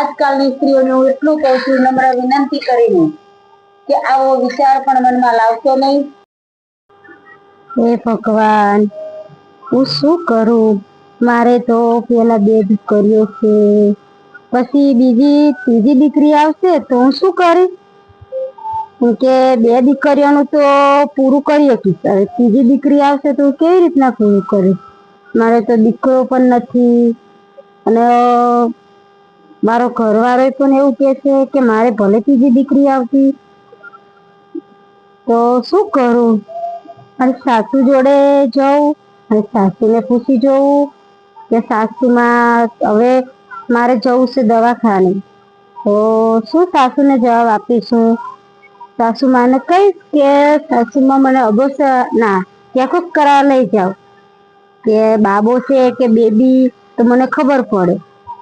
આજકાલની સ્ત્રીઓને હું એટલું કહું છું, નમ્ર વિનંતી કરીને, કે આવો વિચાર પણ મનમાં લાવશો નહીં. હે ભગવાન, હું શું કરું? મારે તો પેલા 2 દીકરીઓ છે, પછી ત્રીજી દીકરી આવશે તો હું શું કરીશ? કે 2 દીકરીઓનું તો પૂરું કરી શકીશ, હવે ત્રીજી દીકરી આવશે તો કેવી રીતના પૂરું કરીશ? મારે તો દીકરો પણ નથી, અને મારો ઘરવાળો પણ એવું કે છે કે મારે ભલે ત્રીજી દીકરી આવતી, તો શું કરું? મારી સાસુ જોડે જાઉં અને સાસુને પૂછી જોઉં કે સાસુમાં હવે મારે જવું છે દવાખાને, તો શું સાસુને જવાબ આપીશું? સાસુમાને કહીશ કે સાસુમાં મને ચેકઅપ કરાવવા લઈ જાઓ, કે બાબો છે કે બેબી તો મને ખબર પડે.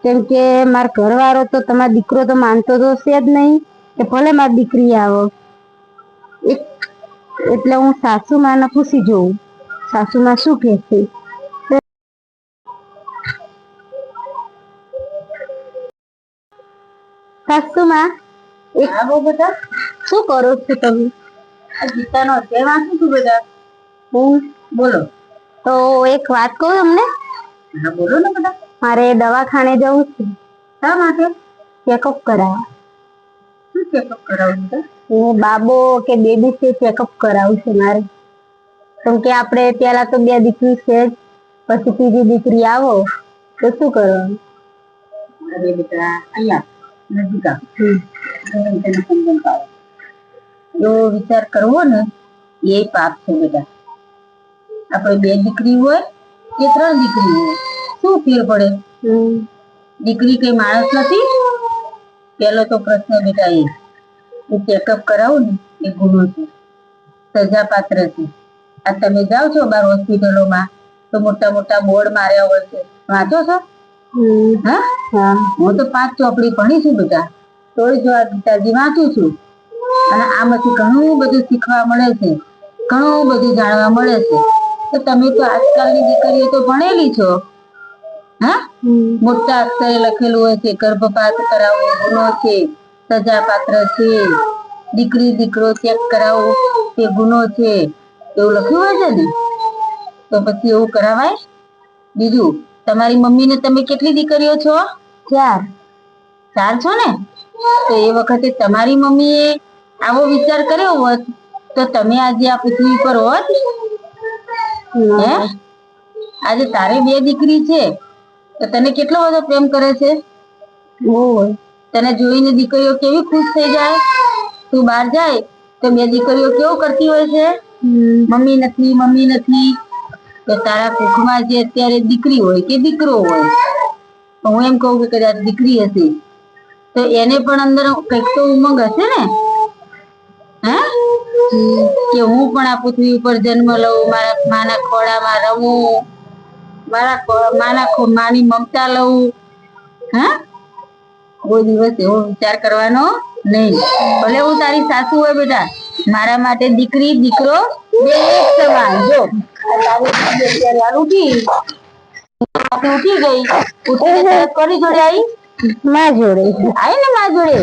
કેમ કે મારા ઘરવાળો તો તમારો દીકરો તો માનતો તો છે જ નહીં, કે ભલે મારી દીકરી આવો. એટલે હું સાસુમાને પૂછી જોઉં, સાસુમાં શું કહે છે. સાસુમાં, આવો બેટા, શું કરો છો તમે? આ ગીતાનો અધ્યાય વાંચું છું બેટા. બોલો. તો એક વાત કહું તમને? હા બોલો ને બેટા. મારે દવાખાને જવું છે. શા માટે? ચેકઅપ કરાવવા. શું ચેકઅપ કરાવવું બેટા? બાબો કે બેબી છે ચેકઅપ કરાવવું છે મારે. કેમ કે આપણે પેલા તો 2 દીકરી છે જ, પછી ત્રીજી દીકરી આવો તો શું કરવાનું? અરે બેટા, અહીંયા નજીક તેને સમજણ પાડો. એવો વિચાર કરવો ને એ પાપ છે બેટા. આપણે 2 દીકરી હોય કે 3 દીકરી હોય, શું ફેર પડે? દીકરી કઈ માણસ નથી? પેલો તો પ્રશ્ન બેટા એ ચેકઅપ કરાવું ને એ ગુનો છે, સજા પાત્ર છે. આ તમે જાઓ છો બાર હોસ્પિટલોમાં તો મોટા મોટા બોર્ડ માર્યા હોય છે, વાંચો છો? હા, હું તો 5 ચોપડી ભણી છું બેટા, તોય જો આ ગીતાજી વાંચું છું, અને આમાંથી ઘણું બધું શીખવા મળે છે, ઘણું બધું જાણવા મળે છે. તો તમે તો આજકાલની દીકરીઓ તો ભણેલી છો, હા? મોટા અક્ષરે લખેલું હોય છે ગર્ભપાત કરાવવો ગુનો છે, સજા પાત્ર છે, દીકરી દીકરો ચેક કરાવવો તે ગુનો છે, એવું લખ્યું હોય છે ને. તો પછી એવું કરાવાય? બીજું, તમારી મમ્મીને તમે કેટલી દીકરીઓ છો? 4 છો ને? તો એ વખતે તમારી મમ્મીએ આવો વિચાર કર્યો હોત તો તમે આજે આ પૃથ્વી પર હોત? હે? આજે તારે 2 દીકરી છે તો તને કેટલો બધો પ્રેમ કરે છે? તને જોઈને દીકરીઓ કેવી ખુશ થઈ જાય? તું બહાર જાય તો 2 દીકરીઓ કેવું કરતી હોય છે? મમ્મી નથી, મમ્મી નથી. તો તારા કુખમાં જે અત્યારે દીકરી હોય કે દીકરો હોય, હું એમ કહું કે કદાચ દીકરી હશે તો એને પણ અંદર કંઈક તો ઉમંગ હશે ને, હે? કે હું પણ આ પૃથ્વી ઉપર જન્મ લઉં, મારા માના ખોળામાં રમું, માની મમતા લઉં, હા? કોઈ દિવસ એવો વિચાર કરવાનો નહીં. ભલે હું તારી સાસુ હોય બેટા, મારા માટે દીકરી દીકરો બે એક સમાન. જો અત્યારે ઉઠી ગઈ, કોની જોડે આવી? માં જોડે આવી ને, માં જોડે.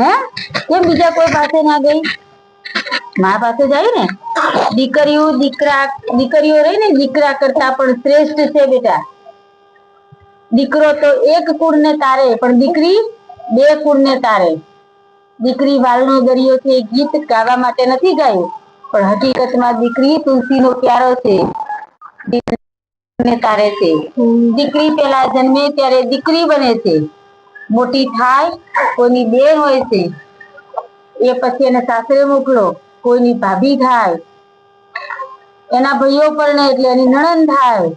હે કેમ બીજા કોઈ પાસે ના ગઈ? માં પાસે જાય ને. દીકરીઓ રહી ને દીકરા કરતા પણ શ્રેષ્ઠ છે બેટા. દીકરો તો 1 કુળને તારે, પણ દીકરી 2 કુળને તારે. દીકરી વાલનો દરિયો છે ગીત ગાવા માટે નથી ગાયું, પણ હકીકતમાં દીકરી તુલસીનો પ્યારો છે, તારે છે. દીકરી પેલા જન્મે ત્યારે દીકરી બને છે, મોટી થાય કોઈની બેન હોય છે, એ પછી એને સાસરે મોકલો, કોઈની ભાભી થાય, એના ભાઈઓ પરણે એટલે એની નણંદ થાય,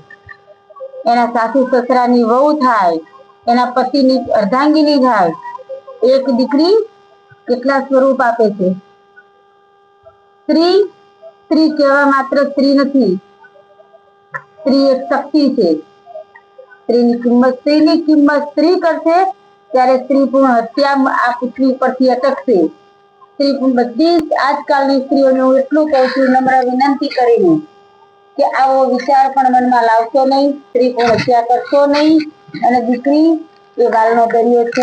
એના સાસુ સસરાની વહુ થાય, એના પતિની અર્ધાંગીની થાય. એક દીકરી કેટલા સ્વરૂપ આપે છે. સ્ત્રી કહેવા માત્ર સ્ત્રી નથી, સ્ત્રી એક શક્તિ છે. સ્ત્રીની કિંમત સ્ત્રી કરશે ત્યારે સ્ત્રી પૂર્ણ હત્યા આ પૃથ્વી પરથી અટકશે. સ્ત્રી બધી જ આજકાલની સ્ત્રીઓને હું એટલું કહું છું, નમ્ર વિનંતી કરીને, કે આવો વિચાર પણ મનમાં લાવશો નહીં, સ્ત્રી પૂર્ણ હત્યા કરશો નહીં. અને દીકરી એ વાલનો દરિયો છે,